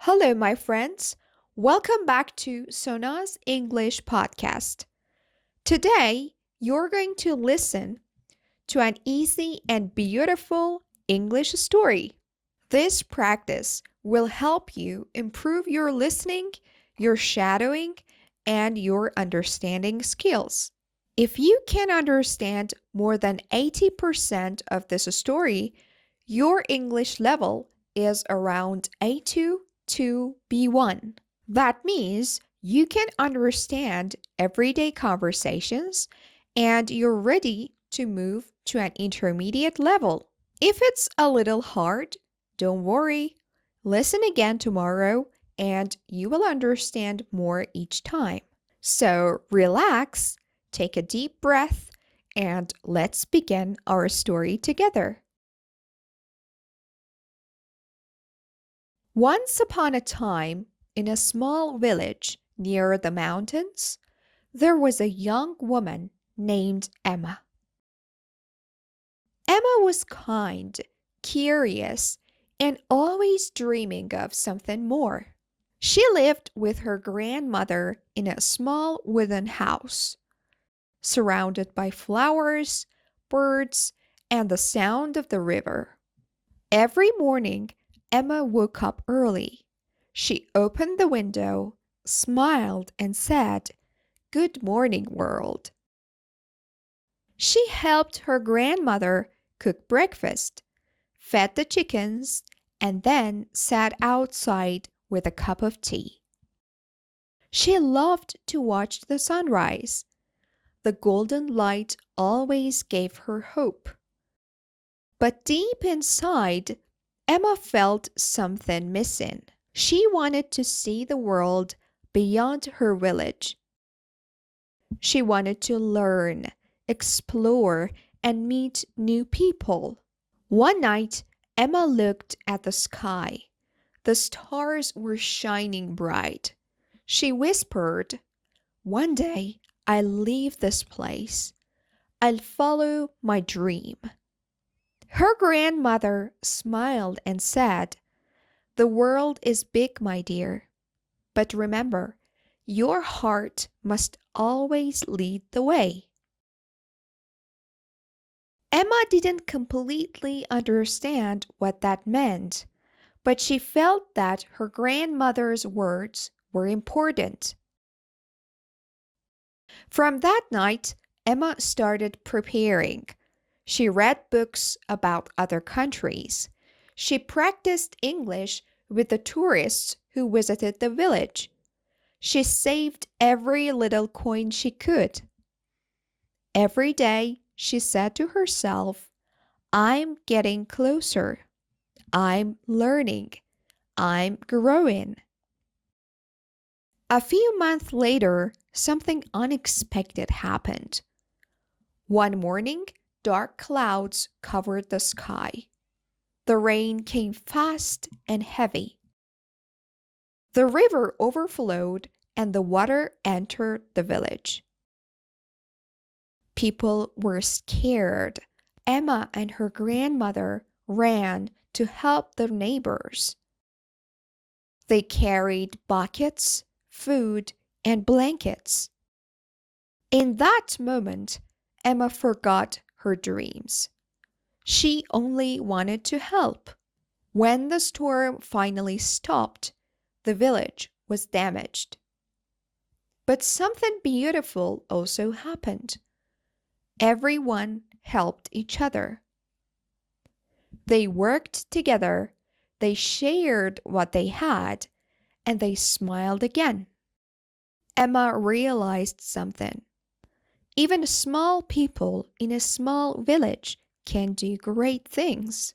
Hello, my friends. Welcome back to Sona's English podcast. Today, you're going to listen to an easy and beautiful English story. This practice will help you improve your listening, your shadowing, and your understanding skills. If you can understand more than 80% of this story, your English level is around A2 to B1. That means you can understand everyday conversations and you're ready to move to an intermediate level. If it's a little hard, don't worry. Listen again tomorrow and you will understand more each time. So relax, take a deep breath, and let's begin our story together. Once upon a time, in a small village near the mountains, there was a young woman named Emma. Emma was kind, curious, and always dreaming of something more. She lived with her grandmother in a small wooden house, surrounded by flowers, birds, and the sound of the river. Every morning, Emma woke up early. She opened the window, smiled, and said, "Good morning, world." She helped her grandmother cook breakfast, fed the chickens, and then sat outside with a cup of tea. She loved to watch the sunrise. The golden light always gave her hope. But deep inside, Emma felt something missing. She wanted to see the world beyond her village. She wanted to learn, explore, and meet new people. One night, Emma looked at the sky. The stars were shining bright. She whispered, "One day I'll leave this place. I'll follow my dream." Her grandmother smiled and said, "The world is big, my dear. But remember, your heart must always lead the way." Emma didn't completely understand what that meant, but she felt that her grandmother's words were important. From that night, Emma started preparing. She read books about other countries. She practiced English with the tourists who visited the village. She saved every little coin she could. Every day, she said to herself, "I'm getting closer. I'm learning. I'm growing." A few months later, something unexpected happened. One morning, dark clouds covered the sky. The rain came fast and heavy. The river overflowed and the water entered the village. People were scared. Emma and her grandmother ran to help their neighbors. They carried buckets, food, and blankets. In that moment, Emma forgot her dreams. She only wanted to help. When the storm finally stopped, the village was damaged. But something beautiful also happened. Everyone helped each other. They worked together, they shared what they had, and they smiled again. Emma realized something. Even small people in a small village can do great things.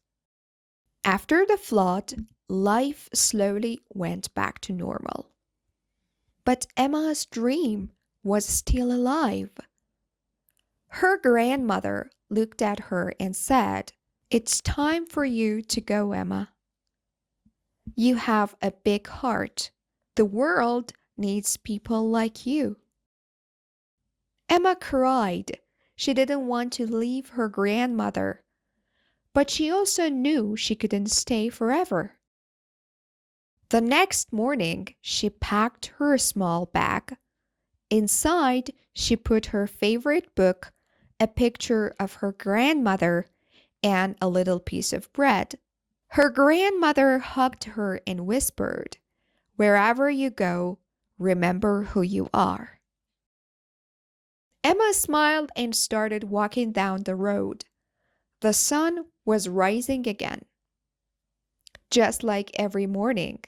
After the flood, life slowly went back to normal. But Emma's dream was still alive. Her grandmother looked at her and said, "It's time for you to go, Emma. You have a big heart. The world needs people like you." Emma cried. She didn't want to leave her grandmother, but she also knew she couldn't stay forever. The next morning, she packed her small bag. Inside, she put her favorite book, a picture of her grandmother, and a little piece of bread. Her grandmother hugged her and whispered, "Wherever you go, remember who you are." Emma smiled and started walking down the road. The sun was rising again, just like every morning,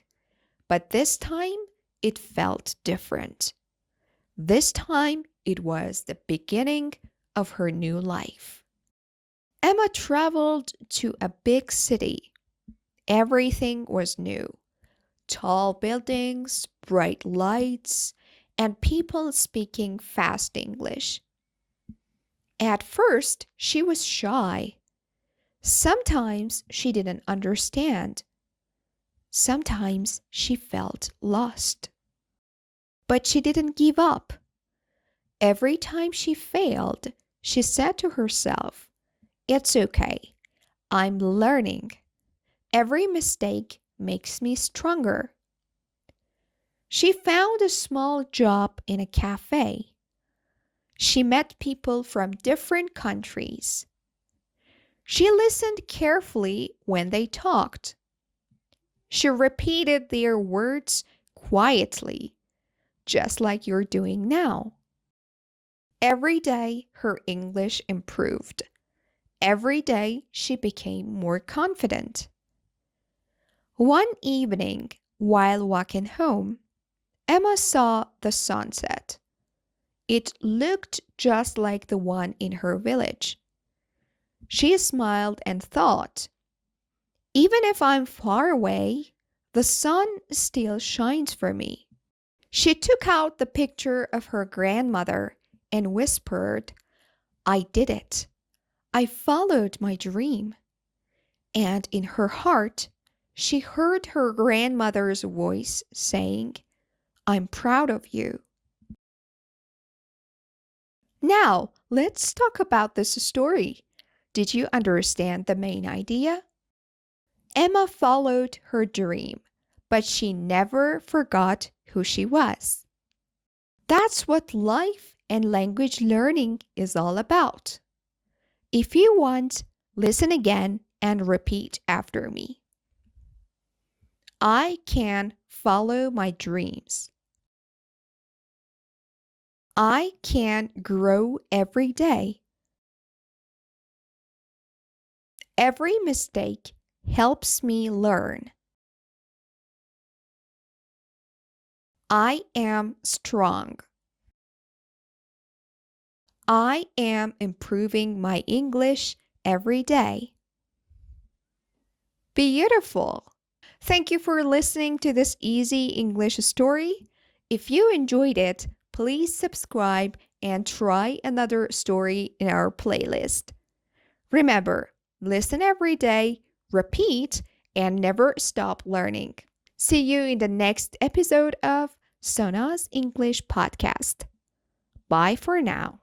but this time it felt different. This time it was the beginning of her new life. Emma traveled to a big city. Everything was new. Tall buildings, bright lights, and people speaking fast English. At first, she was shy. Sometimes she didn't understand. Sometimes she felt lost. But she didn't give up. Every time she failed, she said to herself, "It's okay. I'm learning. Every mistake makes me stronger." She found a small job in a cafe. She met people from different countries. She listened carefully when they talked. She repeated their words quietly, just like you're doing now. Every day, her English improved. Every day, she became more confident. One evening, while walking home, Emma saw the sunset. It looked just like the one in her village. She smiled and thought, "Even if I'm far away, the sun still shines for me." She took out the picture of her grandmother and whispered, "I did it. I followed my dream." And in her heart, she heard her grandmother's voice saying, "I'm proud of you." Now, let's talk about this story. Did you understand the main idea? Emma followed her dream, but she never forgot who she was. That's what life and language learning is all about. If you want, listen again and repeat after me. I can follow my dreams. I can grow every day. Every mistake helps me learn. I am strong. I am improving my English every day. Beautiful. Thank you for listening to this easy English story. If you enjoyed it, please subscribe and try another story in our playlist. Remember, listen every day, repeat, and never stop learning. See you in the next episode of Sona's English Podcast. Bye for now.